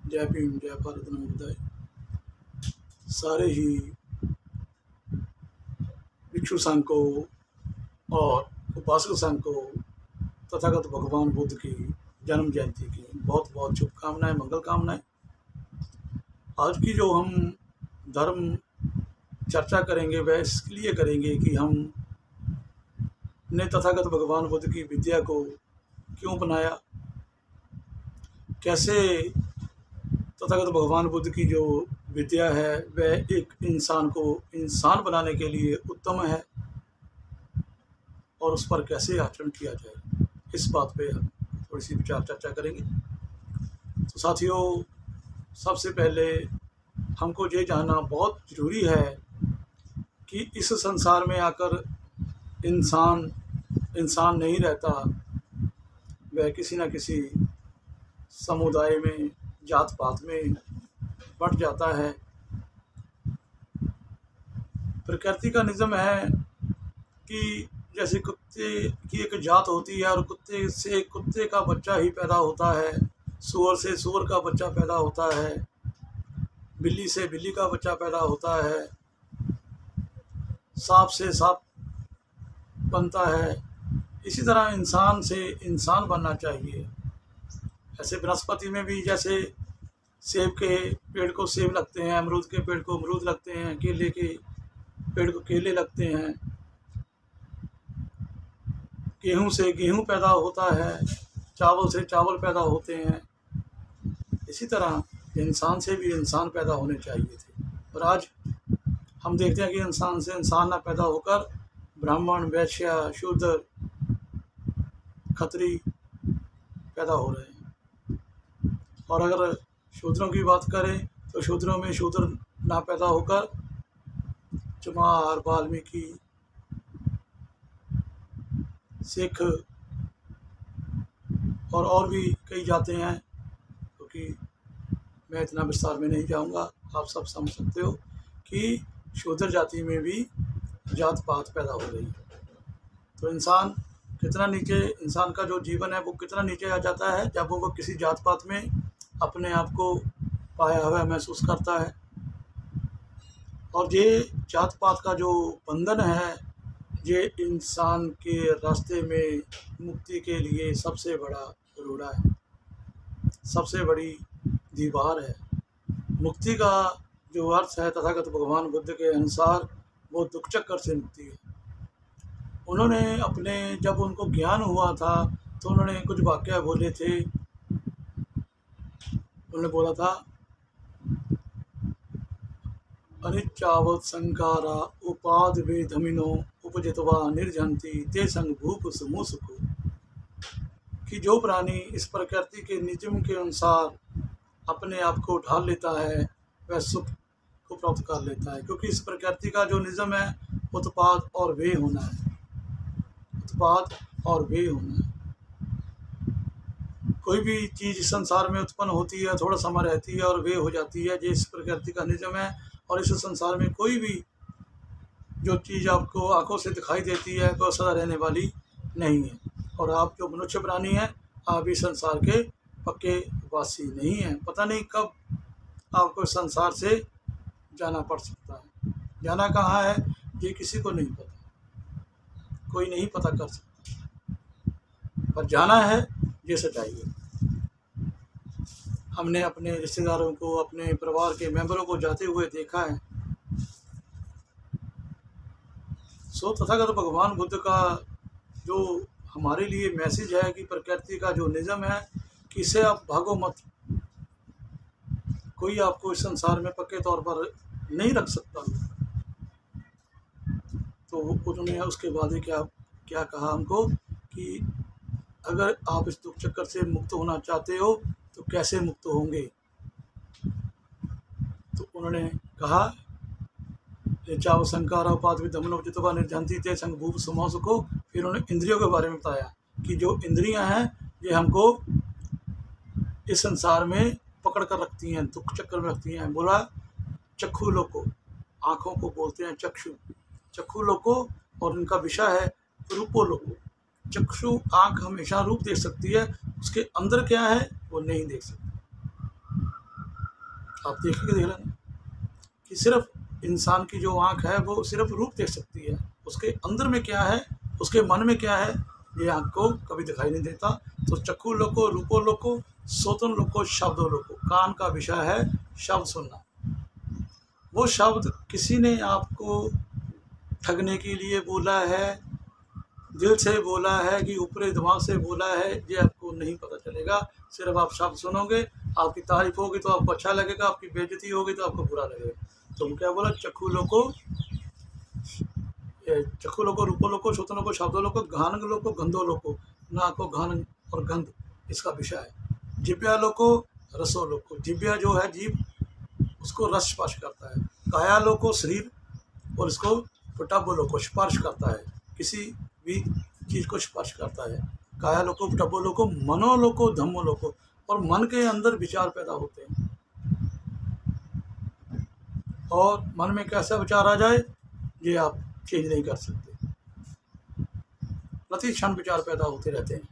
जय भीम, जय भारत नवोदय। सारे ही भिक्षु संघ को और उपासक संघ को तथागत भगवान बुद्ध की जन्म जयंती की बहुत बहुत शुभकामनाएं, मंगल कामनाएं। आज की जो हम धर्म चर्चा करेंगे वह इसलिए करेंगे कि हम ने तथागत भगवान बुद्ध की विद्या को क्यों बनाया, कैसे तथागत भगवान बुद्ध की जो विद्या है वह एक इंसान को इंसान बनाने के लिए उत्तम है और उस पर कैसे आचरण किया जाए, इस बात पे हम थोड़ी सी विचार चर्चा करेंगे। तो साथियों, सबसे पहले हमको ये जानना बहुत ज़रूरी है कि इस संसार में आकर इंसान नहीं रहता, वह किसी न किसी समुदाय में, जात पात में बट जाता है। प्रकृति का निज़म है कि जैसे कुत्ते की एक जात होती है और कुत्ते से कुत्ते का बच्चा ही पैदा होता है, सूअर से सूअर का बच्चा पैदा होता है, बिल्ली से बिल्ली का बच्चा पैदा होता है, सांप से सांप बनता है। इसी तरह इंसान से इंसान बनना चाहिए। ऐसे वनस्पति में भी जैसे सेब के पेड़ को सेब लगते हैं, अमरूद के पेड़ को अमरूद लगते हैं, केले के पेड़ को केले लगते हैं, गेहूं से गेहूं पैदा होता है, चावल से चावल पैदा होते हैं। इसी तरह इंसान से भी इंसान पैदा होने चाहिए थे, और आज हम देखते हैं कि इंसान से इंसान ना पैदा होकर ब्राह्मण, वैश्य, शूद्र, खत्री पैदा हो रहे हैं। और अगर शूद्रों की बात करें तो शूद्रों में शूद्र ना पैदा होकर चमार, वाल्मीकि, सिख और भी कई जाते हैं, क्योंकि मैं इतना विस्तार में नहीं जाऊंगा। आप सब समझ सकते हो कि शूद्र जाति में भी जात पात पैदा हो रही है। तो इंसान कितना नीचे, इंसान का जो जीवन है वो कितना नीचे आ जाता है जब वो किसी जात पात में अपने आप को पाया हुआ महसूस करता है। और ये जात पात का जो बंधन है, ये इंसान के रास्ते में मुक्ति के लिए सबसे बड़ा रोड़ा है, सबसे बड़ी दीवार है। मुक्ति का जो अर्थ है तथागत भगवान बुद्ध के अनुसार वो दुख चक्कर से मुक्ति है। उन्होंने अपने, जब उनको ज्ञान हुआ था तो उन्होंने कुछ वाक्य बोले थे। उन्होंने बोला था, अनिच्चावत संकारा उपाद वेधमिनो उपजितवा निर्जंती ते संग भूप समूह सुखो, कि जो प्राणी इस प्रकृति के नियम के अनुसार अपने आप को ढाल लेता है वह सुख को प्राप्त कर लेता है। क्योंकि इस प्रकृति का जो नियम है उत्पाद और व्यय होना है, उत्पाद और व्यय होना है। कोई भी चीज़ संसार में उत्पन्न होती है, थोड़ा समय रहती है और व्यय हो जाती है, ये इस प्रकृति का नियम है। और इस संसार में कोई भी जो चीज़ आपको आंखों से दिखाई देती है वह सदा रहने वाली नहीं है। और आप जो मनुष्य प्राणी हैं, आप इस संसार के पक्के वासी नहीं हैं। पता नहीं कब आपको इस संसार से जाना पड़ सकता है। जाना कहाँ है ये किसी को नहीं पता, कोई नहीं पता कर सकता, पर जाना है ये सच्चाई है। हमने अपने रिश्तेदारों को, अपने परिवार के मेंबरों को जाते हुए देखा है। सो तथागत भगवान बुद्ध का जो हमारे लिए मैसेज है कि प्रकृति का जो नियम है कि इससे आप भागो मत, कोई आपको इस संसार में पक्के तौर पर नहीं रख सकता। तो उन्होंने उसके बाद क्या कहा हमको कि अगर आप इस दुख चक्कर से मुक्त होना चाहते हो तो कैसे मुक्त होंगे। तो उन्होंने कहा, चाव संकारा उपाद विधमनोचितवा निर्जंती ते संग भूप समूह सुखो। फिर उन्होंने इंद्रियों के बारे में बताया कि जो इंद्रियां हैं ये हमको इस संसार में पकड़ कर रखती हैं, दुख चक्कर में रखती हैं। बोला, चक्षु लोको, आँखों को बोलते हैं चक्षु, चक्षु लोको, और उनका विषय है रूपो लोको। चक्षु, आँख हमेशा रूप देख सकती है, उसके अंदर क्या है वो नहीं देख सकती। आप देख लेना कि सिर्फ इंसान की जो आँख है वो सिर्फ रूप देख सकती है, उसके अंदर में क्या है, उसके मन में क्या है, ये आँख को कभी दिखाई नहीं देता। तो चक्षु लोको रूपो लोको सोतन लोको शब्दों लोको, कान का विषय है शब्द सुनना। वो शब्द किसी ने आपको ठगने के लिए बोला है, दिल से बोला है कि ऊपरी दिमाग से बोला है, ये आपको नहीं पता चलेगा। सिर्फ आप शब्द सुनोगे, आपकी तारीफ होगी तो आपको अच्छा लगेगा, आपकी बेइज्जती होगी तो आपको बुरा लगेगा। तो क्या बोला, चक्षु लोको रूपो लोको सोतो लोको शब्दों लोको घान लोको गंधो लोको, नाक को घान और गंध इसका विषय है। जिब्या लोको रसो लोको, जिब्या जो है जीभ, उसको रस स्पर्श करता है। काया लोको शरीर, और इसको पटब्बो लोको स्पर्श करता है, किसी भी चीज़ को स्पर्श करता है। काया लोको पटब्बो लोको मनो लोको धम्मो लोको, और मन के अंदर विचार पैदा होते हैं। और मन में कैसा विचार आ जाए ये आप चेंज नहीं कर सकते, प्रति क्षण विचार पैदा होते रहते हैं।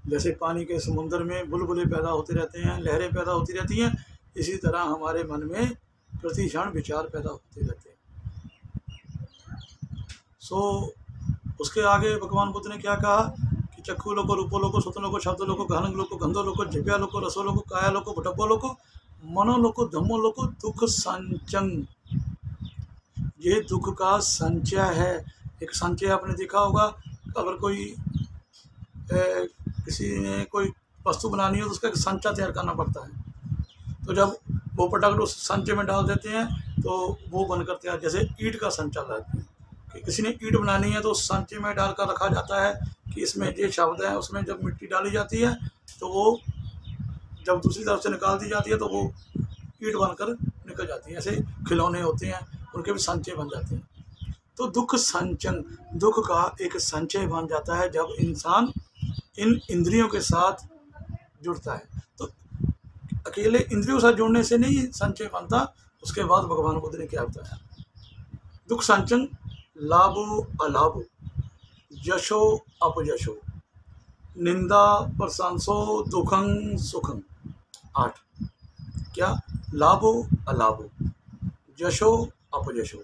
जैसे पानी के समुद्र में बुलबुले पैदा होते रहते हैं, लहरें पैदा होती रहती हैं, इसी तरह हमारे मन में प्रति क्षण विचार पैदा होते रहते हैं। उसके आगे भगवान बुद्ध ने क्या कहा कि चक्षु लोको रूपो लोको सोतो लोको शब्दों लोको गहन लोको गंधो लोको जिब्या लोको रसो लोको काया लोको पटब्बो लोको मनो लोको धम्मो लोको दुख संचंग, ये दुख का संचय है। एक संचय आपने देखा होगा, अगर कोई किसी ने कोई वस्तु बनानी हो तो उसका एक संचय तैयार करना पड़ता है। तो जब वो प्रोडक्ट उस संचय में डाल देते हैं तो वो बनकर तैयार, जैसे ईंट का संचय लाते हैं कि किसी ने ईंट बनानी है तो उस संचय में डालकर रखा जाता है कि इसमें ये शब्द है। उसमें जब मिट्टी डाली जाती है तो वो जब दूसरी तरफ से निकाल दी जाती है तो वो ईंट बनकर निकल जाती है। ऐसे खिलौने होते हैं, उनके भी संचय बन जाते हैं। तो दुख संचन, दुख का एक संचय बन जाता है जब इंसान इन इंद्रियों के साथ जुड़ता है। तो अकेले इंद्रियों से जुड़ने से नहीं संचय बनता। उसके बाद भगवान बुद्ध ने क्या बताया, दुख संचन लाभो अलाभो यशो अपयशो निंदा प्रशंसो दुखं सुखं। 8 क्या, लाभो अलाभो यशो अपयशो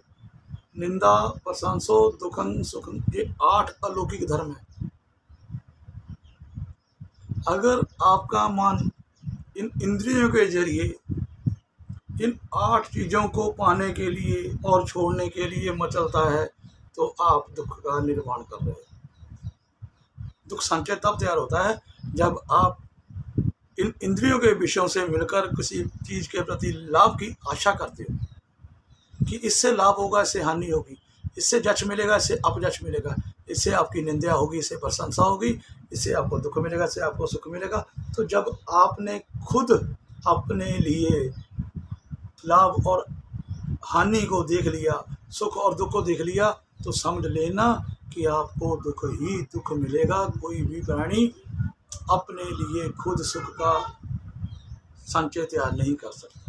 निंदा प्रशंसो दुखं सुखं, ये 8 अलौकिक धर्म है। अगर आपका मन इन इंद्रियों के जरिए इन 8 चीज़ों को पाने के लिए और छोड़ने के लिए मचलता है तो आप दुख का निर्माण कर रहे हैं। दुख संचय तब तैयार होता है जब आप इन इंद्रियों के विषयों से मिलकर किसी चीज़ के प्रति लाभ की आशा करते हो कि इससे लाभ होगा, इससे हानि होगी, इससे जश मिलेगा, इससे अपजश मिलेगा, इससे आपकी निंदा होगी, इससे प्रशंसा होगी, इससे आपको दुख मिलेगा, इससे आपको सुख मिलेगा। तो जब आपने खुद अपने लिए लाभ और हानि को देख लिया, सुख और दुख को देख लिया, तो समझ लेना कि आपको दुख ही दुख मिलेगा। कोई भी प्राणी अपने लिए खुद सुख का संचय तैयार नहीं कर सकता।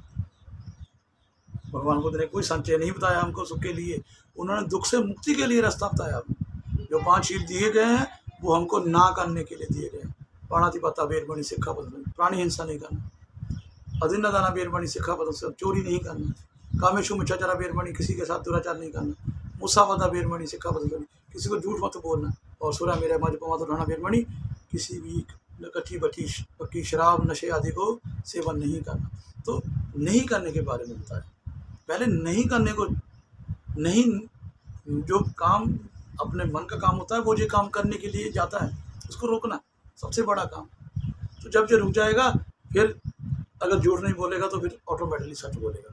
भगवान बुद्ध ने कोई संचय नहीं बताया हमको सुख के लिए, उन्होंने दुख से मुक्ति के लिए रास्ता बताया। जो 5 शील दिए गए हैं वो हमको ना करने के लिए दिए गए हैं। पाणातिपाता वेरमणि सिक्खापदं, प्राणी हिंसा नहीं करना, अदिन्नदाना वेरमणि सिक्खापदं, चोरी नहीं करना, कामेषु मिच्छाचारा वेरमणि, किसी के साथ दुराचार नहीं करना, मुसावादा वेरमणि सिक्खापदं, किसी को झूठ मत बोलना, और सुरा मेरा मद्यपान उठाना वेरमणि, किसी भी कच्ची पक्की शराब नशे आदि को सेवन नहीं करना। तो नहीं करने के बारे में बताया। पहले नहीं करने को, नहीं, जो काम अपने मन का काम होता है वो जो काम करने के लिए जाता है उसको रोकना सबसे बड़ा काम। तो जब ये रुक जाएगा फिर अगर झूठ नहीं बोलेगा तो फिर ऑटोमेटिकली सच बोलेगा।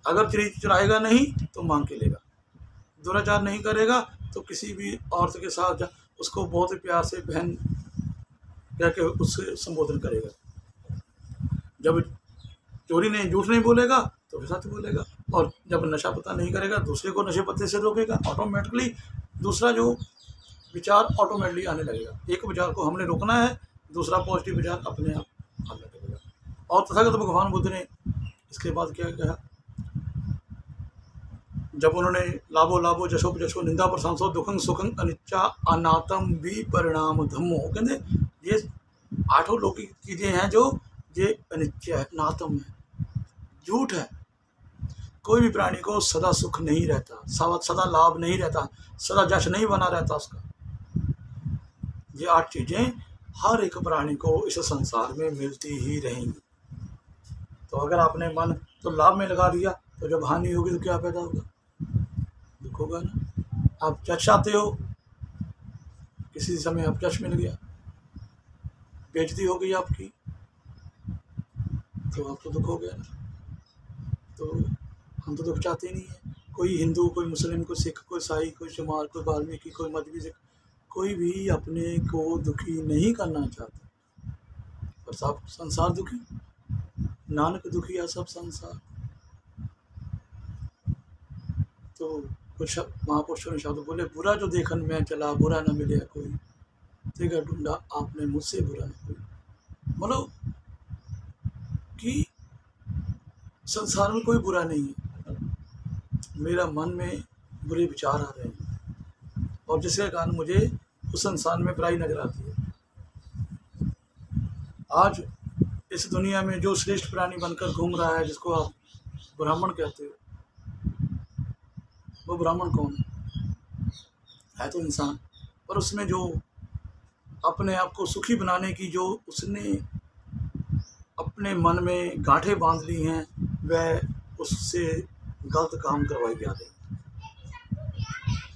अगर चुराएगा नहीं तो मांग के लेगा, दुराचार नहीं करेगा तो किसी भी औरत के साथ उसको बहुत ही प्यार से बहन कह के उससे संबोधन करेगा। जब चोरी नहीं, झूठ नहीं बोलेगा तो फिर सच बोलेगा। और जब नशा पता नहीं करेगा, दूसरे को नशे पत्ते से रोकेगा, ऑटोमेटिकली दूसरा जो विचार ऑटोमेटिकली आने लगेगा। एक विचार को हमने रोकना है, दूसरा पॉजिटिव विचार अपने आप आने लगेगा। और तथागत भगवान बुद्ध ने इसके बाद क्या कहा, जब उन्होंने लाभो लाभो जशो जशो निंदा प्रशंसो दुखं सुखं अनिच्चा अनातम भी परिणाम धम्मो, कहते ये 8 लौकिक चीज़ें हैं जो ये अनित्य है, अनात्म है, झूठ है। कोई भी प्राणी को सदा सुख नहीं रहता, सदा लाभ नहीं रहता, सदा जश नहीं बना रहता उसका। ये 8 चीज़ें हर एक प्राणी को इस संसार में मिलती ही रहेंगी। तो अगर आपने मन तो लाभ में लगा दिया तो जब हानि होगी तो क्या पैदा होगा? दुख होगा ना। आप यश चाहते हो, किसी समय आप यश मिल गया, बेइज्जती हो गई आपकी, तो आपको दुख हो गया ना। तो हम तो दुख चाहते ही नहीं है। कोई हिंदू, कोई मुस्लिम, कोई सिख, कोई ईसाई, कोई चमार, कोई वाल्मीकि, कोई मध्वी सिख, कोई भी अपने को दुखी नहीं करना चाहता, पर सब संसार दुखी। नानक दुखिया सब संसार। तो कुछ महापुरुषों ने शब्द बोले, बुरा जो देखन में चला, बुरा न मिले कोई, तेगा ढूंढा आपने मुझसे बुरा न कोई। मतलब कि संसार में कोई बुरा नहीं है, मेरा मन में बुरे विचार आ रहे हैं और जिसके कारण मुझे उस संसार में बुराई नजर आती है। आज इस दुनिया में जो श्रेष्ठ प्राणी बनकर घूम रहा है, जिसको आप ब्राह्मण कहते हो, वो ब्राह्मण कौन है तो इंसान। पर उसने जो अपने आप को सुखी बनाने की जो उसने अपने मन में गांठें बांध ली हैं, वह उससे गलत काम करवाई जा रही।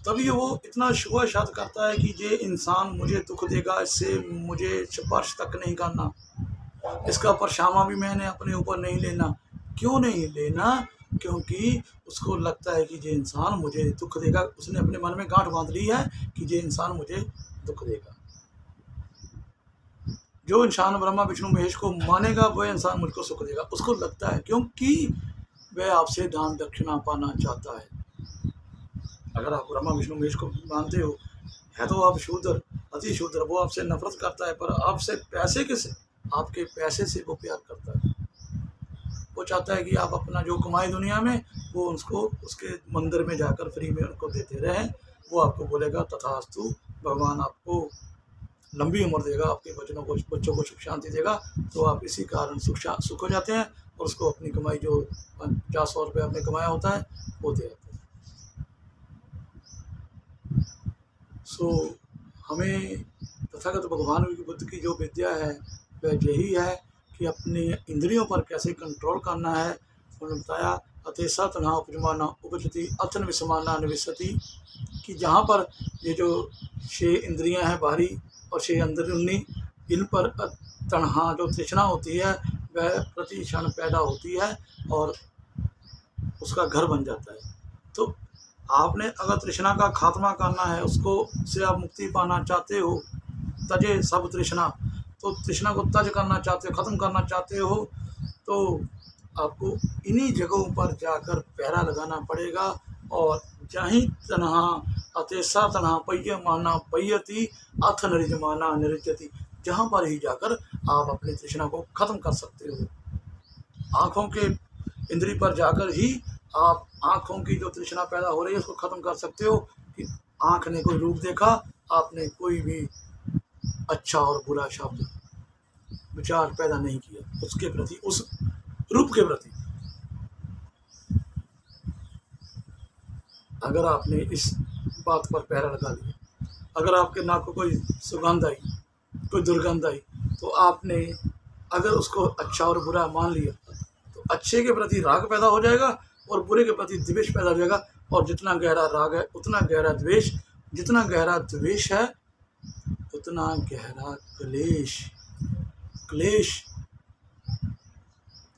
तभी वो इतना शुभाशात करता है कि ये इंसान मुझे दुख देगा, इससे मुझे स्पर्श तक नहीं करना, इसका परछावां भी मैंने अपने ऊपर नहीं लेना। क्यों नहीं लेना? क्योंकि उसको लगता है कि ये इंसान मुझे दुख देगा। उसने अपने मन में गांठ बांध ली है कि ये इंसान मुझे दुख देगा। जो इंसान ब्रह्मा विष्णु महेश को मानेगा वह इंसान मुझको सुख देगा, उसको लगता है, क्योंकि वह आपसे दान दक्षिणा पाना चाहता है। अगर आप ब्रह्मा विष्णु महेश को मानते हो, है तो आप शूद्र, अति शूद्र, वो आपसे नफरत करता है, पर आपसे पैसे किसे, आपके पैसे से वो प्यार करता है। वो चाहता है कि आप अपना जो कमाई दुनिया में वो उसको उसके मंदिर में जाकर फ्री में उनको देते रहें। वो आपको बोलेगा तथास्तु, भगवान आपको लंबी उम्र देगा, आपके बच्चों को सुख शांति देगा। तो आप इसी कारण सुख हो जाते हैं और उसको अपनी कमाई जो 50-100 रुपये आपने कमाया होता है वो दे देते हैं। सो हमें तथागत भगवान की बुद्ध की जो विद्या है वह यही है कि अपने इंद्रियों पर कैसे कंट्रोल करना है। उन्होंने बताया अतेसा तन्हा उपजमाना उपजति अथन विषमाना निविशति, कि जहाँ पर ये जो 6 इंद्रियां हैं बाहरी और 6 अंदरूनी, इन पर तन्हा जो तृष्णा होती है वह प्रति क्षण पैदा होती है और उसका घर बन जाता है। तो आपने अगर तृष्णा का खात्मा करना है, उसको से आप मुक्ति पाना चाहते हो, तजे सब तृष्णा, तो तृष्णा को तज करना चाहते हो, ख़त्म करना चाहते हो, तो आपको इन्हीं जगहों पर जाकर पहरा लगाना पड़ेगा। और जहीं तन्हा अतेसा तन्हा पय्य माना पय्यति अथ निरजमाना निरजति, जहाँ पर ही जाकर आप अपनी तृष्णा को ख़त्म कर सकते हो। आँखों के इंद्री पर जाकर ही आप आँखों की जो तृष्णा पैदा हो रही है उसको ख़त्म कर सकते हो। कि आँख ने कोई रूप देखा, आपने कोई भी अच्छा और बुरा शब्द विचार पैदा नहीं किया उसके प्रति, उस रूप के प्रति। अगर आपने इस बात पर पहरा लगा लिया, अगर आपके नाक को कोई सुगंध आई, कोई दुर्गंध आई, तो आपने अगर उसको अच्छा और बुरा मान लिया तो अच्छे के प्रति राग पैदा हो जाएगा और बुरे के प्रति द्वेष पैदा हो जाएगा। और जितना गहरा राग है उतना गहरा द्वेष, जितना गहरा द्वेष है उतना गहरा क्लेश। क्लेश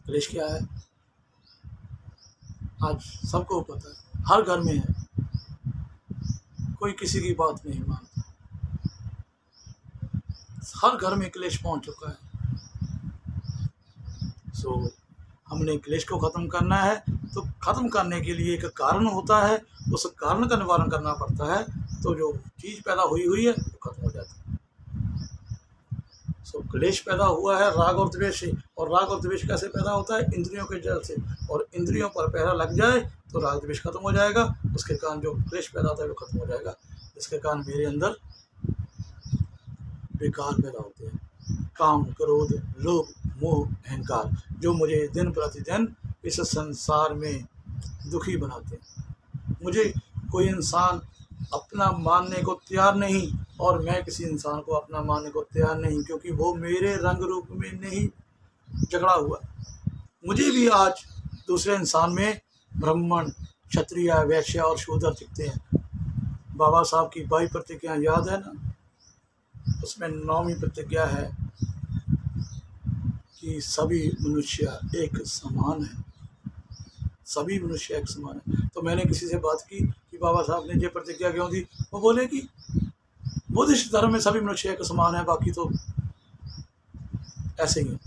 क्लेश क्या है आज सबको पता है, हर घर में है, कोई किसी की बात नहीं मानता, हर घर में क्लेश पहुंच चुका है। सो हमने क्लेश को ख़त्म करना है, तो ख़त्म करने के लिए एक कारण होता है, उस कारण का निवारण करना पड़ता है। तो जो चीज़ पैदा हुई है वो खत्म हो जाती है। सो क्लेश पैदा हुआ है राग और द्वेष से, और राग और द्वेष कैसे पैदा होता है? इंद्रियों के जल से। और इंद्रियों पर पहरा लग जाए तो राग द्वेष खत्म हो जाएगा, उसके कारण जो क्लेश पैदा होता है वो खत्म हो जाएगा। जिसके कारण मेरे अंदर विकार पैदा होते हैं, काम, क्रोध, लोभ, मोह अहंकार, जो मुझे दिन प्रतिदिन इस संसार में दुखी बनाते हैं। मुझे कोई इंसान अपना मानने को तैयार नहीं और मैं किसी इंसान को अपना मानने को तैयार नहीं, क्योंकि वो मेरे रंग रूप में नहीं झगड़ा हुआ। मुझे भी आज दूसरे इंसान में ब्राह्मण, क्षत्रिय, वैश्य और शूद्र दिखते हैं। बाबा साहब की 22 प्रतिज्ञा याद है ना? उसमें 9वीं प्रतिज्ञा है कि सभी मनुष्य एक समान है, सभी मनुष्य एक समान है। तो मैंने किसी से बात की कि बाबा साहब ने ये प्रतिज्ञा क्यों दी? वो बोले कि बुद्धिस्ट धर्म में सभी मनुष्य एक समान है, बाकी तो ऐसे ही है।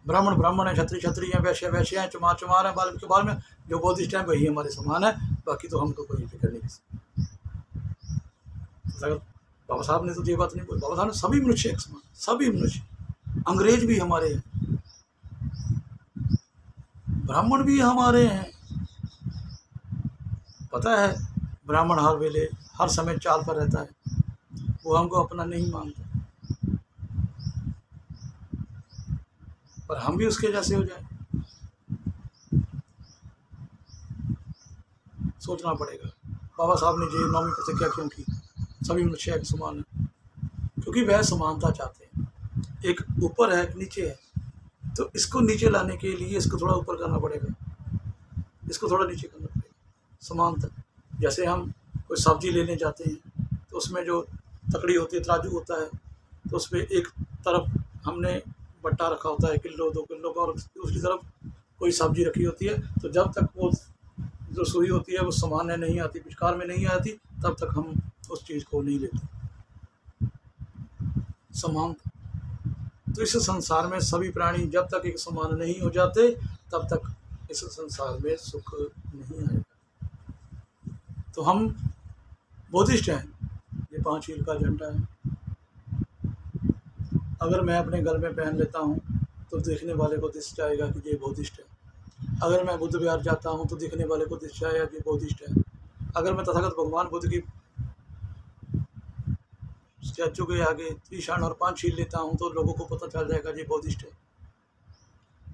ब्राह्मण ब्राह्मण है, क्षत्रिय क्षत्रिय है, वैश्य वैश्य है, चमार चमार है, बाल के बाल में। जो बुद्धिस्ट है वही हमारे समान है, बाकी तो हमको कोई फिक्र नहीं किसी। बाबा साहब ने तो ये बात नहीं बोली। बाबा साहब ने सभी मनुष्य एक समान, सभी मनुष्य, अंग्रेज भी हमारे हैं, ब्राह्मण भी हमारे हैं। पता है ब्राह्मण हर वेले हर समय चाल पर रहता है, वो हमको अपना नहीं मानता, पर हम भी उसके जैसे हो जाए, सोचना पड़ेगा। बाबा साहब ने ये 9वीं प्रतिज्ञा क्यों की? सभी मनुष्य एक समान है, क्योंकि वह समानता चाहते हैं। एक ऊपर है, एक नीचे है, तो इसको नीचे लाने के लिए इसको थोड़ा ऊपर करना पड़ेगा, इसको थोड़ा नीचे करना पड़ेगा, समानता। जैसे हम कोई सब्जी लेने जाते हैं तो उसमें जो तकड़ी होती है, तराजू होता है, तो उसमें एक तरफ हमने बट्टा रखा होता है किलो 2 किलो का, और दूसरी तरफ कोई सब्जी रखी होती है। तो जब तक वो जो सुई होती है वो सामान्य नहीं आती, विचार में नहीं आती, तब तक हम उस चीज़ को नहीं लेते। समान। तो इस संसार में सभी प्राणी जब तक एक समान नहीं हो जाते तब तक इस संसार में सुख नहीं आएगा। तो हम बुद्धिस्ट हैं, ये 5 हील का झंडा है। अगर मैं अपने गल में पहन लेता हूँ तो देखने वाले को दिख जाएगा कि ये बुद्धिस्ट है। अगर मैं बुद्ध विहार जाता हूँ तो देखने वाले को दिख जाएगा कि बुद्धिस्ट है। अगर मैं तथागत भगवान बुद्ध की स्टैचू के आगे त्रिशरण और 5 हील लेता हूँ तो लोगों को पता चल जाएगा ये बुद्धिस्ट है।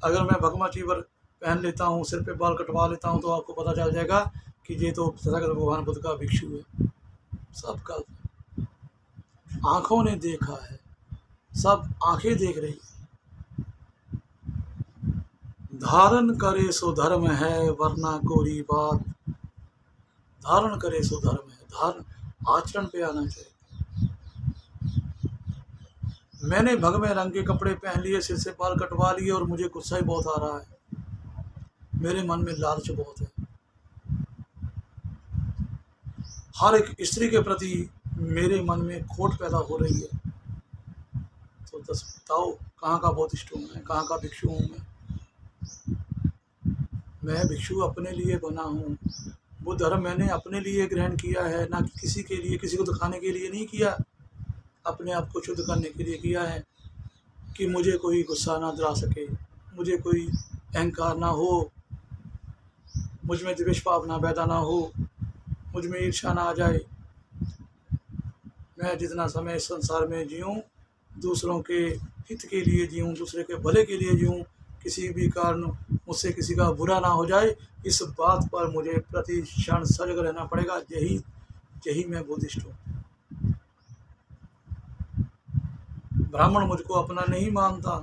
अगर मैं भगवा चीवर पहन लेता हूँ, सिर पे बाल कटवा लेता हूँ, तो आपको पता चल जाएगा कि ये तो तथागत भगवान बुद्ध का भिक्षु है। सब कल आँखों ने देखा है, सब आंखें देख रही है। धारण करे सो धर्म है, वरना कोरी बात। धारण करे सो धर्म है, धारण आचरण पे आना चाहिए। मैंने भगवे रंग के कपड़े पहन लिए, सिर से बाल कटवा लिए और मुझे गुस्सा ही बहुत आ रहा है। मेरे मन में लालच बहुत है। हर एक स्त्री के प्रति मेरे मन में खोट पैदा हो रही है। तो बताओ कहाँ का बुद्धिस्ट हूँ मैं, कहाँ का भिक्षु हूँ मैं भिक्षु अपने लिए बना हूँ। वो धर्म मैंने अपने लिए ग्रहण किया है, ना कि किसी के लिए, किसी को दिखाने के लिए नहीं किया। अपने आप को शुद्ध करने के लिए किया है कि मुझे कोई गुस्सा ना दिला सके, मुझे कोई अहंकार ना हो, मुझ में द्वेष भावना पैदा ना हो, मुझ में ईर्ष्या ना आ जाए। मैं जितना समय इस संसार में जीऊँ दूसरों के हित के लिए जीऊँ, दूसरे के भले के लिए जीऊँ, किसी भी कारण मुझसे किसी का बुरा ना हो जाए, इस बात पर मुझे प्रति क्षण सजग रहना पड़ेगा। यही मैं बुद्धिस्ट हूँ। ब्राह्मण मुझको अपना नहीं मानता,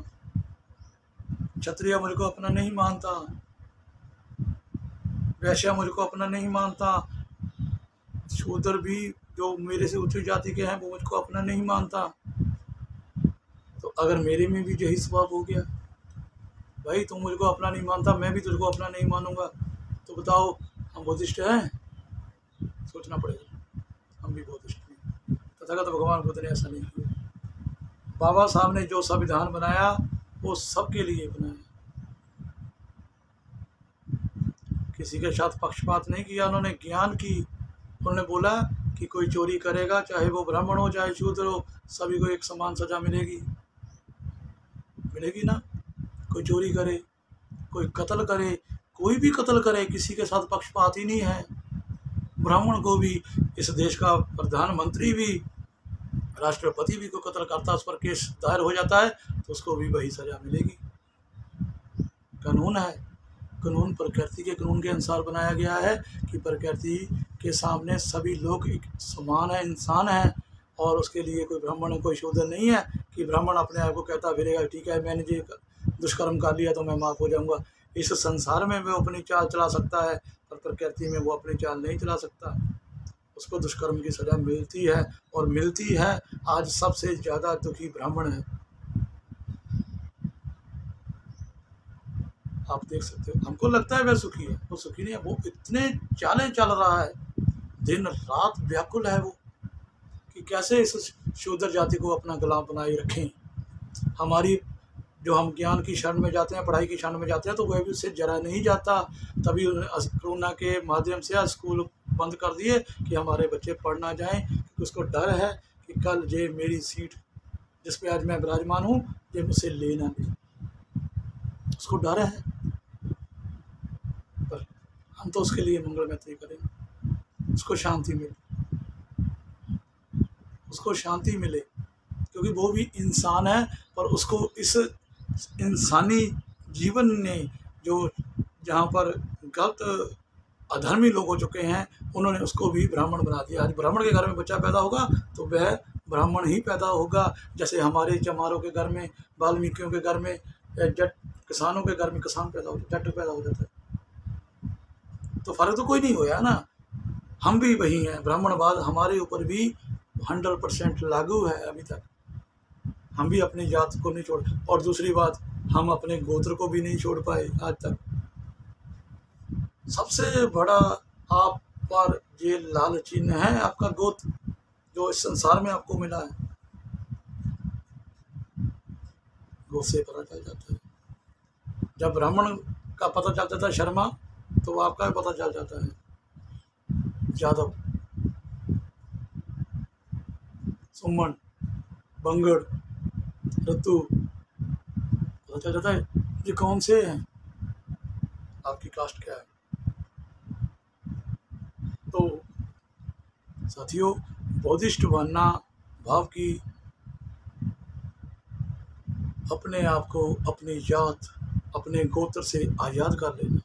क्षत्रिय मुझको अपना नहीं मानता, वैश्य मुझको अपना नहीं मानता, शूद्र भी जो मेरे से उच्च जाति के हैं वो मुझको अपना नहीं मानता। तो अगर मेरे में भी यही स्वभाव हो गया, भाई तुम मुझको अपना नहीं मानता, मैं भी तुझको अपना नहीं मानूंगा, तो बताओ हम बुद्धिस्ट हैं? सोचना पड़ेगा, हम भी बुद्धिस्ट नहीं। तथागत भगवान बुद्ध ने ऐसा नहीं किया। बाबा साहब ने जो संविधान बनाया वो सबके लिए बनाया, किसी के साथ पक्षपात नहीं किया। उन्होंने ज्ञान की, उन्होंने बोला कि कोई चोरी करेगा, चाहे वो ब्राह्मण हो चाहे शूद्र हो, सभी को एक समान सजा मिलेगी ना। कोई चोरी करे, कोई कत्ल करे, कोई भी कत्ल करे, किसी के साथ पक्षपात ही नहीं है। ब्राह्मण को भी, इस देश का प्रधानमंत्री भी, राष्ट्रपति भी को कत्ल करता, उस पर केस दायर हो जाता है तो उसको भी वही सजा मिलेगी। कानून है। कानून प्रकृति के कानून के अनुसार बनाया गया है कि प्रकृति के सामने सभी लोग एक समान है, इंसान है, और उसके लिए कोई ब्राह्मण कोई शूद्र नहीं है कि ब्राह्मण अपने आप को कहता फिरेगा ठीक है मैंने जो दुष्कर्म कर लिया तो मैं माफ़ हो जाऊंगा। इस संसार में वो अपनी चाल चला सकता है, पर प्रकृति में वो अपनी चाल नहीं चला सकता। उसको दुष्कर्म की सज़ा मिलती है, और मिलती है। आज सबसे ज़्यादा दुखी ब्राह्मण है, आप देख सकते हो। हमको लगता है वह सुखी है, वो सुखी नहीं है। वो इतने चालें चल रहा है, दिन रात व्याकुल है वो कि कैसे इस शूद्र जाति को अपना गुलाम बनाए रखें। हमारी जो हम ज्ञान की शरण में जाते हैं, पढ़ाई की शरण में जाते हैं, तो वह भी उससे जरा नहीं जाता। तभी कोरोना के माध्यम से आज स्कूल बंद कर दिए कि हमारे बच्चे पढ़ ना जाएं, क्योंकि उसको डर है कि कल ये मेरी सीट जिस पे आज मैं विराजमान हूँ ये मुझसे ले ना ले, उसको डर है। पर हम तो उसके लिए मंगल मैत्री करेंगे, उसको शांति मिले, उसको शांति मिले, क्योंकि वो भी इंसान है। पर उसको इस इंसानी जीवन ने जो जहाँ पर गलत अधर्मी लोग हो चुके हैं, उन्होंने उसको भी ब्राह्मण बना दिया। आज ब्राह्मण के घर में बच्चा पैदा होगा तो वह ब्राह्मण ही पैदा होगा। जैसे हमारे चमारों के घर में, वाल्मीकियों के घर में, जट किसानों के घर में किसान पैदा हो जट पैदा हो जाता है। तो फर्क तो कोई नहीं होया ना, हम भी वही हैं। ब्राह्मणवाद हमारे ऊपर भी 100% लागू है अभी तक। हम भी अपनी जात को नहीं छोड़, और दूसरी बात हम अपने गोत्र को भी नहीं छोड़ पाए आज तक। सबसे बड़ा आप पर ये लाल चिन्ह है आपका गोत्र, जो इस संसार में आपको मिला है। गोत्र से पता चल जाता है। जब ब्राह्मण का पता चल जाता है शर्मा, तो आपका भी पता चल जाता है यादव, सुमन, बंगड़, रत्तू, पता चल जाता है ये कौन से हैं, आपकी कास्ट क्या है। तो साथियों, बौद्धिस्ट बनना भाव की अपने आप को अपनी जात अपने गोत्र से आज़ाद कर लेना।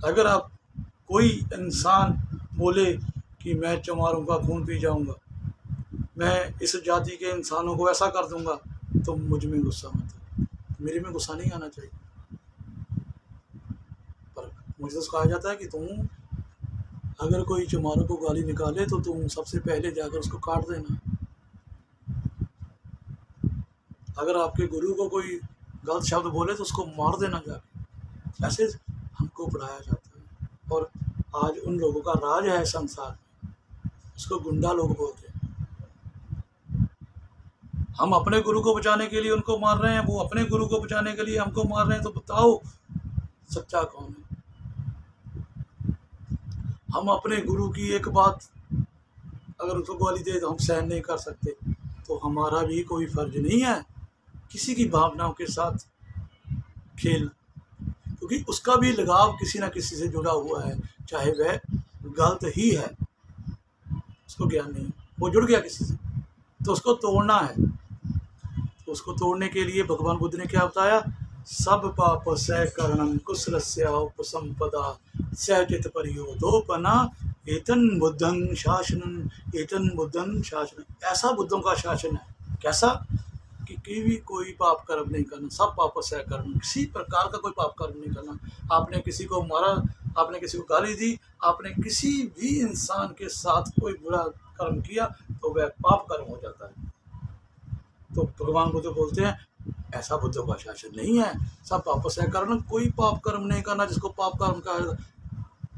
अगर आप कोई इंसान बोले कि मैं चमारों का खून पी जाऊंगा, मैं इस जाति के इंसानों को ऐसा कर दूंगा, तो मुझ में गुस्सा मत हो, मेरे में गुस्सा नहीं आना चाहिए। पर मुझे तो कहा जाता है कि तुम अगर कोई चमारों को गाली निकाले तो तुम सबसे पहले जाकर उसको काट देना। अगर आपके गुरु को कोई गलत शब्द बोले तो उसको मार देना जाके। ऐसे हमको पढ़ाया जाता है, और आज उन लोगों का राज है संसार में, उसको गुंडा लोग बोलते हैं। हम अपने गुरु को बचाने के लिए उनको मार रहे हैं, वो अपने गुरु को बचाने के लिए हमको मार रहे हैं। तो बताओ सच्चा कौन है? हम अपने गुरु की एक बात अगर उसको गाली दे तो हम सहन नहीं कर सकते, तो हमारा भी कोई फर्ज नहीं है किसी की भावनाओं के साथ खेल, क्योंकि उसका भी लगाव किसी ना किसी से जुड़ा हुआ है, चाहे वह गलत ही है, उसको ज्ञान नहीं, वो जुड़ गया किसी से, तो उसको तोड़ना है। तो उसको तोड़ने के लिए भगवान बुद्ध ने क्या बताया? सब पाप सह करणम कुशलस्य उपसंपदा सहजित परियोधोपना एतन बुद्धं शासनम, एतन बुद्धं शासनम। ऐसा बुद्धों का शासन है। कैसा? कि कोई पाप कर्म नहीं करना, सब पाप सह कर्म, किसी प्रकार का कोई पाप कर्म नहीं करना। आपने किसी को मारा, आपने किसी को गाली दी, आपने किसी भी इंसान के साथ कोई बुरा कर्म किया तो वह पाप कर्म हो जाता है। तो भगवान बुद्ध बोलते हैं ऐसा बुद्धों का शासन नहीं है, सब पाप सह कर्म, कोई पाप कर्म नहीं करना जिसको पाप कर्म का।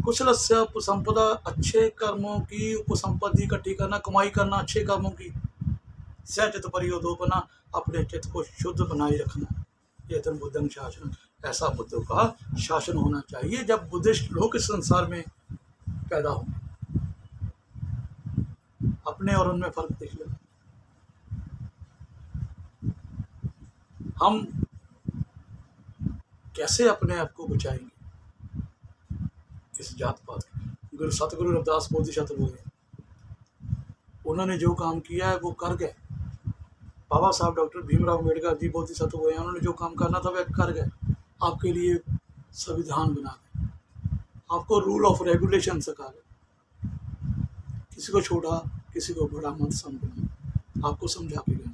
कुशलस्य उपसंपदा, अच्छे कर्मों की उपसंपत्ति इकट्ठी करना, कमाई करना अच्छे कर्मों की। सहजित परियोधोपना, अपने चित्त को शुद्ध बनाए रखना। एतन बुद्धं शासन, ऐसा बुद्धों का शासन होना चाहिए जब बुद्धिस्ट लोग इस संसार में पैदा हो। अपने और उनमें फर्क देख लेना। हम कैसे अपने आप को बचाएंगे इस जात पात के? गुरु सतगुरु रविदास बोधिसत्व हुए, उन्होंने जो काम किया है वो कर गए। बाबा साहब डॉक्टर भीमराव अम्बेडकर जी बोधिसत्व हुए, उन्होंने जो काम करना था वह कर गए। आपके लिए संविधान बना दें, आपको रूल ऑफ रेगुलेशन सिखा दें। किसी को छोटा किसी को बड़ा मत समझना, आपको समझा के गए।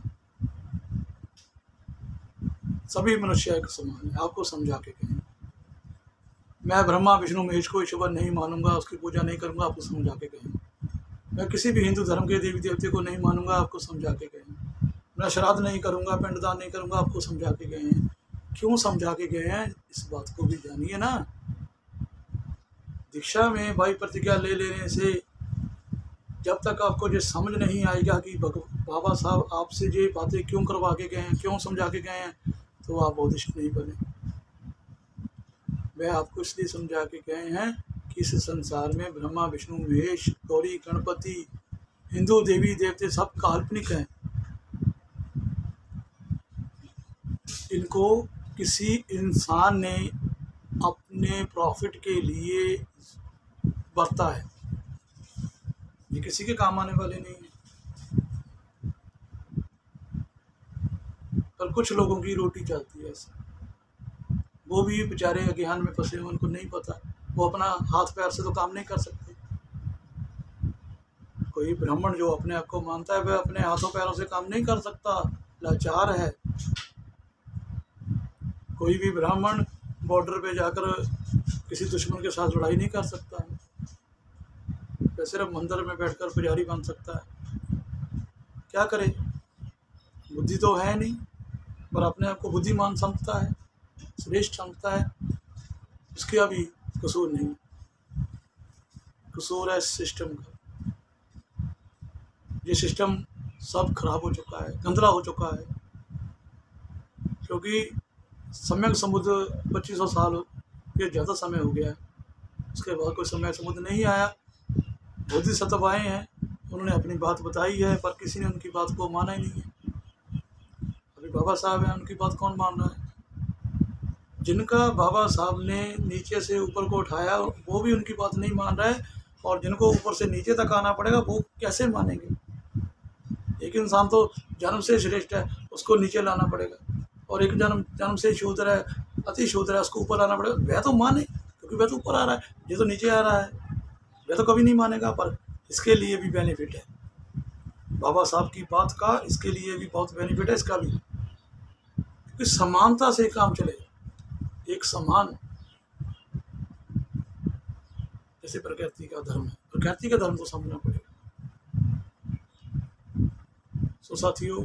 सभी मनुष्य एक समान है, आपको समझा के गए। मैं ब्रह्मा विष्णु महेश को ईश्वर नहीं मानूंगा, उसकी पूजा नहीं करूंगा, आपको समझा के गए। मैं किसी भी हिंदू धर्म के देवी देवते को नहीं मानूंगा, आपको समझा के गए। मैं श्राद्ध नहीं करूंगा, पिंडदान नहीं करूंगा, आपको समझा के गए हैं। क्यों समझा के गए हैं, इस बात को भी जानिए ना। दीक्षा में भाई प्रतिज्ञा ले लेने से जब तक आपको ये समझ नहीं आएगा कि बाबा साहब आपसे ये बातें क्यों करवा के गए हैं, क्यों समझा के गए हैं, तो आप बौद्धिस्ट नहीं बने। वह आपको इसलिए समझा के गए हैं कि इस संसार में ब्रह्मा विष्णु महेश गौरी गणपति हिंदू देवी देवते सब काल्पनिक हैं। इनको किसी इंसान ने अपने प्रॉफिट के लिए बरता है, ये किसी के काम आने वाले नहीं है। पर कुछ लोगों की रोटी चलती है ऐसा, वो भी बेचारे अज्ञान में फंसे हुए, उनको नहीं पता, वो अपना हाथ पैर से तो काम नहीं कर सकते। कोई ब्राह्मण जो अपने आप को मानता है वह अपने हाथों पैरों से काम नहीं कर सकता, लाचार है। कोई भी ब्राह्मण बॉर्डर पे जाकर किसी दुश्मन के साथ लड़ाई नहीं कर सकता है, वह सिर्फ मंदिर में बैठकर पुजारी बन सकता है। क्या करे, बुद्धि तो है नहीं, पर अपने आप को बुद्धिमान समझता है, श्रेष्ठ समझता है। उसका भी कसूर नहीं, कसूर है सिस्टम का। ये सिस्टम सब खराब हो चुका है, गंदला हो चुका है, क्योंकि सम्यक समुद्र 2500 साल के ज़्यादा समय हो गया है, उसके बाद कोई सम्यक समुद्र नहीं आया। बोधिसत्व आए हैं, उन्होंने अपनी बात बताई है, पर किसी ने उनकी बात को माना ही नहीं है। अभी बाबा साहब हैं, उनकी बात कौन मान रहा है? जिनका बाबा साहब ने नीचे से ऊपर को उठाया वो भी उनकी बात नहीं मान रहा है, और जिनको ऊपर से नीचे तक आना पड़ेगा वो कैसे मानेंगे? एक इंसान तो जन्म से श्रेष्ठ है, उसको नीचे लाना पड़ेगा, और एक जन्म से शूद्र है, अति शूद्र है, उसको ऊपर लाना पड़ेगा। वह तो माने, क्योंकि वह तो ऊपर आ रहा है, ये तो नीचे आ रहा है, वह तो कभी नहीं मानेगा। पर इसके लिए भी बेनिफिट है, बाबा साहब की बात का इसके लिए भी बहुत बेनिफिट है, इसका भी, क्योंकि समानता से काम चलेगा। एक समान, जैसे प्रकृति का धर्म है, प्रकृति का धर्म को समझना पड़ेगा। सो साथियों,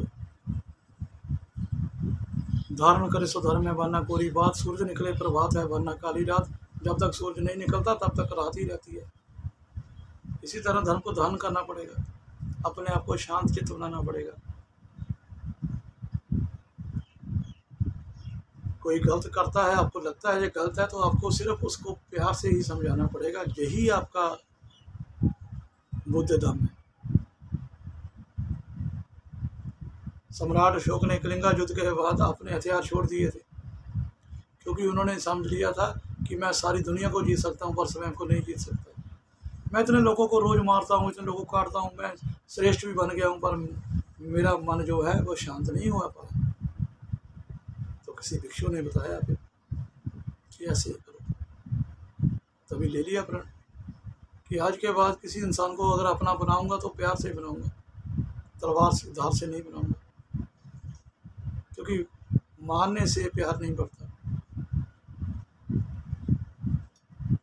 धारण करे सो धर्म है वरना कोरी बात, सूरज निकले प्रभात है वरना काली रात। जब तक सूरज नहीं निकलता तब तक रात ही रहती है। इसी तरह धर्म को धारण करना पड़ेगा, अपने आप को शांत चित्त बनाना पड़ेगा। कोई गलत करता है, आपको लगता है ये गलत है, तो आपको सिर्फ उसको प्यार से ही समझाना पड़ेगा। यही आपका बुद्ध धर्म है। सम्राट अशोक ने कलिंगा युद्ध के बाद अपने हथियार छोड़ दिए थे, क्योंकि उन्होंने समझ लिया था कि मैं सारी दुनिया को जीत सकता हूँ पर स्वयं को नहीं जीत सकता। मैं इतने लोगों को रोज मारता हूँ, इतने लोगों को काटता हूँ, मैं श्रेष्ठ भी बन गया हूँ, पर मेरा मन जो है वो शांत नहीं हुआ पाया। तो किसी भिक्षु ने बताया फिर कि ऐसे करो, तभी ले लिया प्रण कि आज के बाद किसी इंसान को अगर अपना बनाऊंगा तो प्यार से बनाऊंगा, तलवार से धार से नहीं बनाऊंगा, क्योंकि मारने से प्यार नहीं बढ़ता।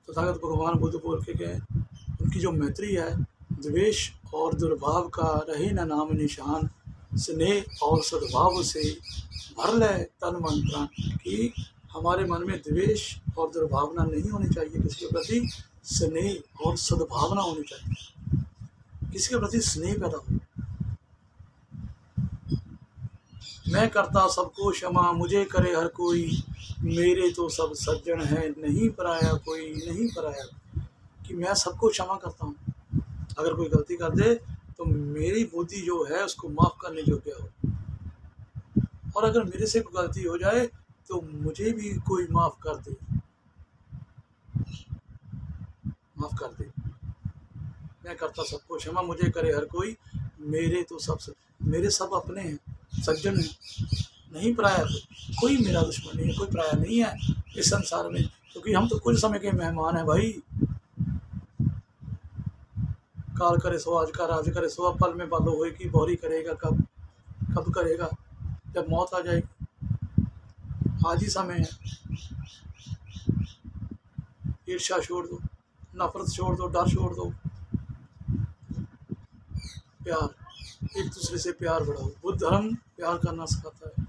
तथागत भगवान बुद्ध बोल के गए, उनकी जो मैत्री है, द्वेष और दुर्भाव का रहे न नाम निशान, स्नेह और सद्भाव से भर ले तन मन प्राण। कि हमारे मन में द्वेष और दुर्भावना नहीं होनी चाहिए, किसी के प्रति स्नेह और सद्भावना होनी चाहिए, किसी के प्रति स्नेह पैदा हो। मैं करता सबको क्षमा, मुझे करे हर कोई, मेरे तो सब सज्जन है, नहीं पराया कोई, नहीं पराया। कि मैं सबको क्षमा करता हूँ, अगर कोई गलती कर दे तो मेरी बुद्धि जो है उसको माफ़ करने योग्य हो, और अगर मेरे से कोई गलती हो जाए तो मुझे भी कोई माफ़ कर दे, माफ़ कर दे। मैं करता सबको क्षमा, मुझे करे हर कोई, मेरे तो सब, मेरे सब अपने हैं, सज्जन हैं, नहीं पराया, कोई मेरा दुश्मन नहीं है, कोई पराया नहीं है इस संसार में, क्योंकि हम तो कुछ समय के मेहमान हैं भाई। काल करे सो आज का, राज करे सो अब, पल में बालो होए की बौरी करेगा कब, कब करेगा, जब मौत आ जाएगी। आज ही समय है। ईर्ष्या छोड़ दो, नफरत छोड़ दो, डर छोड़ दो, प्यार, एक दूसरे से प्यार बढ़ाओ। बुद्ध धर्म प्यार करना सिखाता है,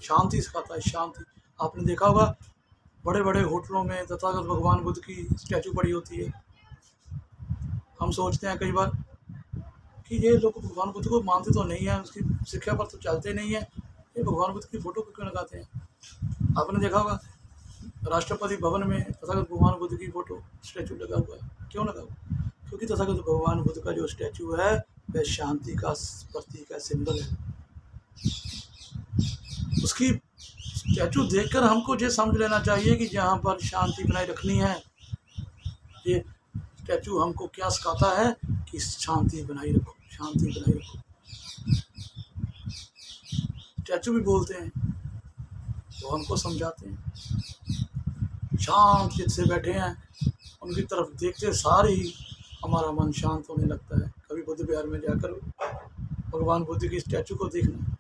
शांति सिखाता है, शांति। आपने देखा होगा बड़े बड़े होटलों में तथागत भगवान बुद्ध की स्टैचू पड़ी होती है। हम सोचते हैं कई बार कि ये लोग भगवान बुद्ध को मानते तो नहीं है, उसकी शिक्षा पर तो चलते नहीं है, ये भगवान बुद्ध की फोटो क्यों लगाते हैं। आपने देखा होगा राष्ट्रपति भवन में तथागत भगवान बुद्ध की फोटो स्टैचू लगा हुआ है। क्यों लगा हुआ? क्योंकि तथागत भगवान बुद्ध का जो स्टैचू है वह शांति का प्रतीक है, सिंबल है। उसकी स्टैचू देखकर हमको ये समझ लेना चाहिए कि जहाँ पर शांति बनाए रखनी है, ये स्टैचू हमको क्या सिखाता है कि शांति बनाई रखो, शांति बनाई रखो। स्टैचू भी बोलते हैं तो हमको समझाते हैं। शांत चित्त से बैठे हैं, उनकी तरफ देखते सारे ही हमारा मन शांत होने लगता है। कभी बुद्ध विहार में जाकर भगवान बुद्ध की स्टैचू को देखना,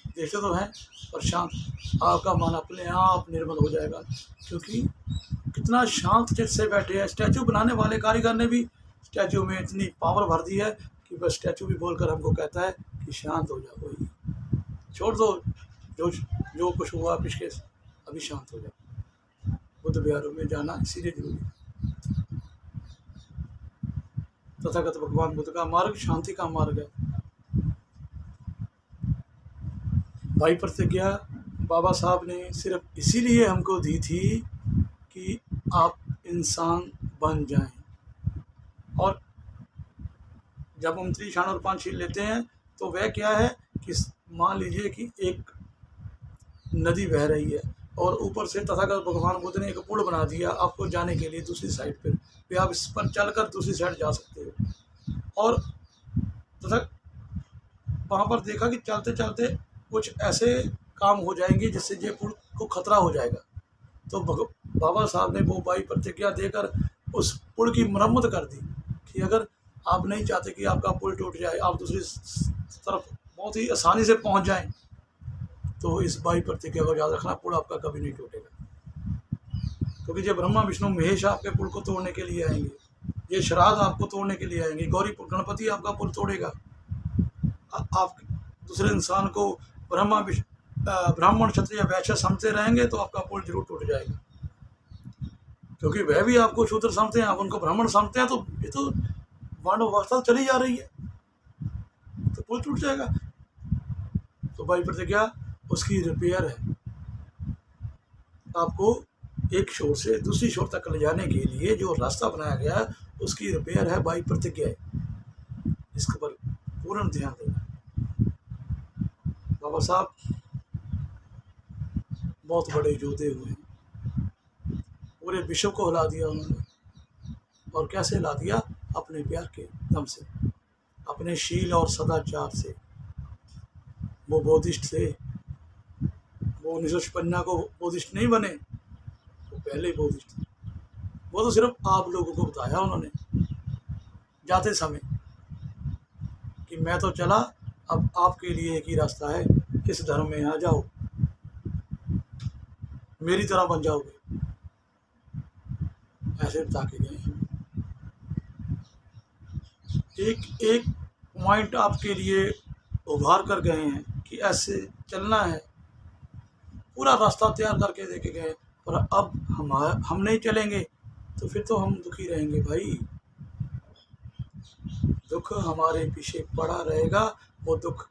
देखते तो हैं पर शांत, आपका मन अपने आप निर्मल हो जाएगा, क्योंकि कितना शांत चित्त से बैठे हैं। स्टैचू बनाने वाले कारीगर ने भी स्टैचू में इतनी पावर भर दी है कि बस स्टैचू भी बोलकर हमको कहता है कि शांत हो जाओ, कोई छोड़ दो जो कुछ हुआ पिछले, अभी शांत हो जाओ। बुद्ध विहारों में जाना इसीलिए जरूरी है। तथागत भगवान बुद्ध का मार्ग शांति का मार्ग है। भाई प्रतिज्ञा बाबा साहब ने सिर्फ इसीलिए हमको दी थी कि आप इंसान बन जाएं। और जब हम त्रिशाण और पांचशील लेते हैं तो वह क्या है कि मान लीजिए कि एक नदी बह रही है और ऊपर से तथागत भगवान बुद्ध ने एक पुल बना दिया आपको जाने के लिए दूसरी साइड पर, फिर आप इस पर चलकर दूसरी साइड जा सकते हो। और तथा वहाँ पर देखा कि चलते चलते कुछ ऐसे काम हो जाएंगे जिससे ये पुल को खतरा हो जाएगा। तो बाबा साहब ने वो बाई प्रतिज्ञा देकर उस पुल की मरम्मत कर दी कि अगर आप नहीं चाहते कि आपका पुल टूट जाए, आप दूसरी तरफ बहुत ही आसानी से पहुंच जाएं, तो इस बाई प्रतिज्ञा को याद रखना, पुल आपका कभी नहीं टूटेगा। क्योंकि जब ब्रह्मा विष्णु महेश आपके पुल को तोड़ने के लिए आएंगे, ये श्राद्ध आपको तोड़ने के लिए आएंगे, गौरी गणपति आपका पुल तोड़ेगा। आप दूसरे इंसान को ब्राह्मण क्षत्रिय वैश्य समझते रहेंगे तो आपका पुल जरूर टूट जाएगा। क्योंकि वह भी आपको शूद्र समझते हैं, आप उनको ब्राह्मण समझते हैं, तो ये तो वर्ण व्यवस्था चली जा रही है, तो पुल टूट जाएगा। तो भाई प्रतिज्ञा उसकी रिपेयर है, आपको एक छोर से दूसरी छोर तक ले जाने के लिए जो रास्ता बनाया गया है उसकी रिपेयर है भाई प्रतिज्ञा। इसके पर पूर्ण ध्यान देना। बाबा साहब बहुत बड़े योद्धे हुए हैं, पूरे विश्व को हिला दिया उन्होंने। और कैसे हिला दिया? अपने प्यार के दम से, अपने शील और सदाचार से। वो बोधिष्ट थे, वो 1956 को बोधिष्ट नहीं बने, वो पहले ही बोधिष्ट थे। वो तो सिर्फ आप लोगों को बताया उन्होंने जाते समय कि मैं तो चला, अब आपके लिए एक ही रास्ता है, इस धर्म में आ जाओ, मेरी तरह बन जाओगे, ऐसे बता के गए। एक एक पॉइंट आपके लिए उभार कर गए हैं कि ऐसे चलना है, पूरा रास्ता तैयार करके दे के गए। और अब हम नहीं चलेंगे तो फिर तो हम दुखी रहेंगे भाई। दुख हमारे पीछे पड़ा रहेगा, वो दुख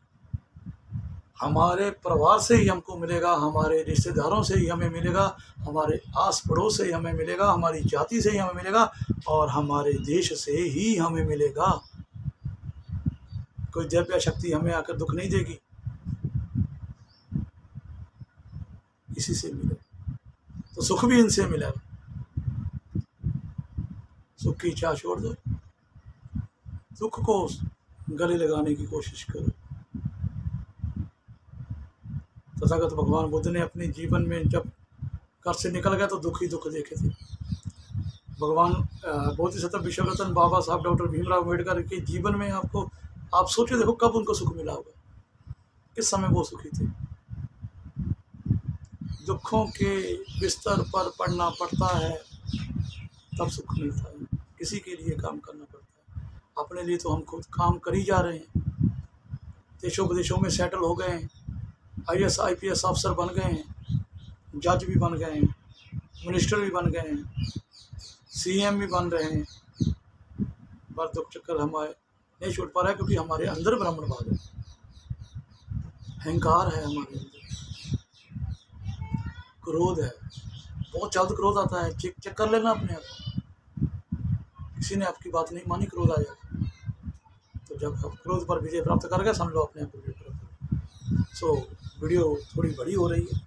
हमारे परिवार से ही हमको मिलेगा, हमारे रिश्तेदारों से ही हमें मिलेगा, हमारे आस पड़ोस से ही हमें मिलेगा, हमारी जाति से ही हमें मिलेगा, और हमारे देश से ही हमें मिलेगा। कोई दिव्य शक्ति हमें आकर दुख नहीं देगी, इसी से मिलेगा। तो सुख भी इनसे मिलेगा। सुख की इच्छा छोड़ दो, दुख को गले लगाने की कोशिश करो। तथागत भगवान बुद्ध ने अपने जीवन में जब घर से निकल गया तो दुख ही दुख देखे थे। भगवान बोधिसत्व विश्वरतन बाबा साहब डॉक्टर भीमराव अम्बेडकर के जीवन में आप सोचे देखो कब उनको सुख मिला होगा, किस समय वो सुखी थे। दुखों के बिस्तर पर पड़ना पड़ता है तब सुख मिलता है, किसी के लिए काम करना पड़ता है। अपने लिए तो हम खुद काम कर ही जा रहे हैं, देशों विदेशों में सेटल हो गए हैं, IAS IPS अफसर बन गए हैं, जज भी बन गए हैं, मिनिस्टर भी बन गए हैं, CM भी बन रहे हैं, पर दुख चक्कर हमारे नहीं छूट पा रहा है क्योंकि हमारे अंदर ब्राह्मणवाद है, अहंकार है हमारे अंदर, क्रोध है, बहुत जल्द क्रोध आता है। चेक कर लेना अपने आप, किसी ने आपकी बात नहीं मानी क्रोध आ जाएगा। तो जब आप क्रोध पर विजय प्राप्त कर गए समझ लो अपने आप को विजय प्राप्त। सो वीडियो थोड़ी बड़ी हो रही है,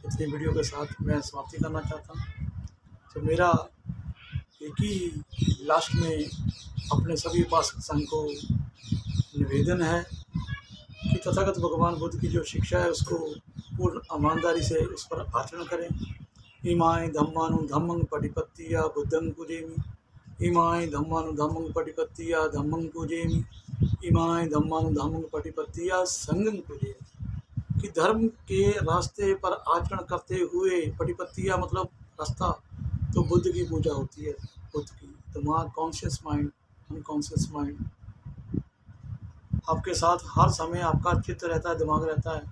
इतनी वीडियो के साथ मैं समाप्ति करना चाहता हूँ। तो मेरा एक ही लास्ट में अपने सभी उपासक संघ को निवेदन है कि तथागत भगवान बुद्ध की जो शिक्षा है उसको पूर्ण ईमानदारी से उस पर आचरण करें। इमाय धम्मानुधम्मं पटिपत्तिया बुद्धं पूजेमि, इमाय धम्मानुधम्मं पटिपत्तिया धम्मं पूजेमि, इमाय धम्मानुधम्मं पटिपत्तिया संघं पूजेमि। कि धर्म के रास्ते पर आचरण करते हुए, पटिपत्तिया मतलब रास्ता, तो बुद्ध की पूजा होती है। बुद्ध की दिमाग, कॉन्शियस माइंड, अनकॉन्शियस माइंड, आपके साथ हर समय आपका चित्त रहता है, दिमाग रहता है,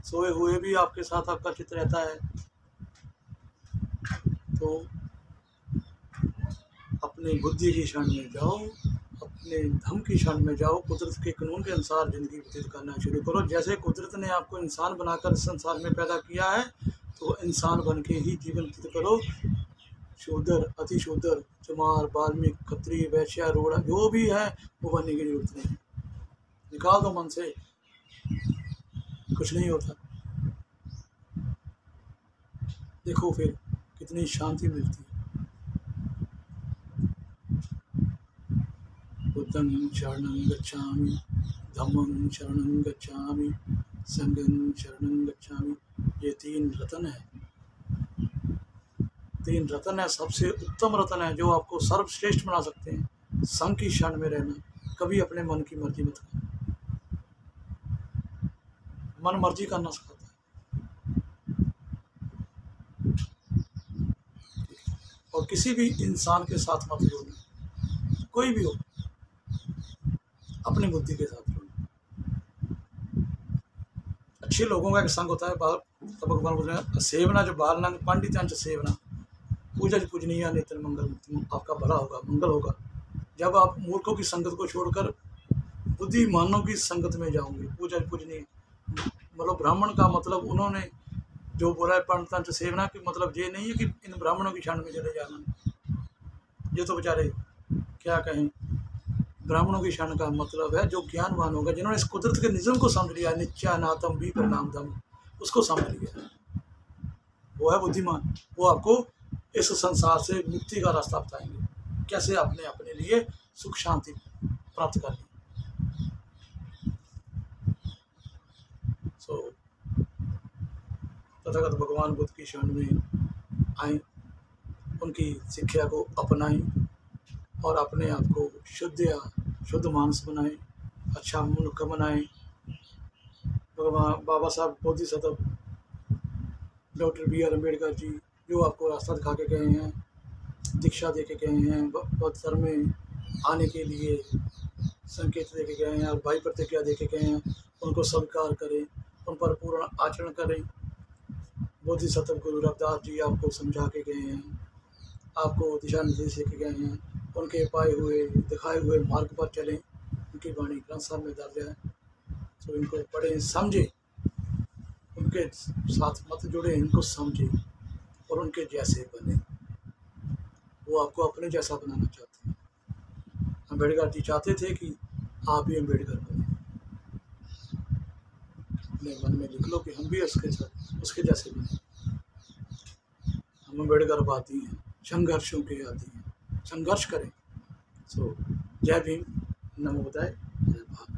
सोए हुए भी आपके साथ आपका चित्त रहता है। तो अपनी बुद्धि की शरण में जाओ, अपने धर्म की शरण में जाओ, कुदरत के कानून के अनुसार ज़िंदगी व्यतीत करना शुरू करो। जैसे कुदरत ने आपको इंसान बनाकर संसार में पैदा किया है तो इंसान बन के ही जीवन व्यतीत करो। शूद्र, अति शूद्र, चमार, वाल्मीकि, क्षत्रिय, वैश्य, रोड़ा जो भी है वो बनने की जरूरत नहीं है। निकाल दो मन से, कुछ नहीं होता। देखो फिर कितनी शांति मिलती है। बुद्धं शरणं गच्छामि, धम्मं शरणं गच्छामि, संघं शरणं गच्छामि। ये 3 रत्न है, 3 रत्न है, सबसे उत्तम रत्न है जो आपको सर्वश्रेष्ठ बना सकते हैं। संघ की शरण में रहना, कभी अपने मन की मर्जी मत करना। मन मर्जी करना सिखाता है। और किसी भी इंसान के साथ मत जोड़ना, कोई भी हो, अपनी बुद्धि के साथ जोड़ना। अच्छे लोगों का एक संग होता है, भगवान बोल रहे हैं सेवना जो बाल नंग पंडित सेवना पूजा पूजनीय नेत्र मंगल, आपका भला होगा, मंगल होगा। जब आप मूर्खों की संगत को छोड़कर बुद्धिमानों की संगत में जाओगे, पूजा पूजनीय मतलब ब्राह्मण का मतलब उन्होंने जो बोला है पंडित सेवना की मतलब ये नहीं है कि इन ब्राह्मणों की शरण में चले जाना। ये तो बेचारे क्या कहें, ब्राह्मणों की शरण का मतलब है जो ज्ञानवान होगा, जिन्होंने इस कुदरत के निज़म को समझ लिया, नित्यानातम भी परिणाम धम, उसको समझ लिया, वो है बुद्धिमान। वो आपको इस संसार से मुक्ति का रास्ता बताएंगे, कैसे आपने अपने लिए सुख शांति प्राप्त करनी। सो तथागत भगवान बुद्ध की शरण में आए, उनकी शिक्षा को अपनाएं और अपने आप को शुद्ध मानस बनाएं, अच्छा मुल्क बनाएं। भगवान बाबा साहब बोधिसत्व डॉक्टर BR अम्बेडकर जी जो आपको रास्ता दिखा के गए हैं, दीक्षा दे के गए हैं, बौद्ध धर्म में आने के लिए संकेत दे के गए हैं और भाई प्रतिज्ञा दे के गए हैं, उनको स्वीकार करें, उन पर पूर्ण आचरण करें। बोधिसत्व गुरु रविदास जी आपको समझा के गए हैं, आपको दिशा निर्देश दे के गए हैं, उनके पाए हुए दिखाए हुए मार्ग पर चलें। उनकी वाणी ग्रंथ साहब में दर्ज है, तो इनको पढ़ें, समझें, उनके साथ मत जुड़े, इनको समझें और उनके जैसे बने। वो आपको अपने जैसा बनाना चाहते हैं। अम्बेडकर जी चाहते थे कि आप भी अम्बेडकर बने। अपने मन में लिख लो कि हम भी उसके जैसे बने। हम अम्बेडकरवादी हैं, संघर्षों के आदी हैं, संघर्ष करें। सो जय भीम, नमो बुद्धाय, जय भारत।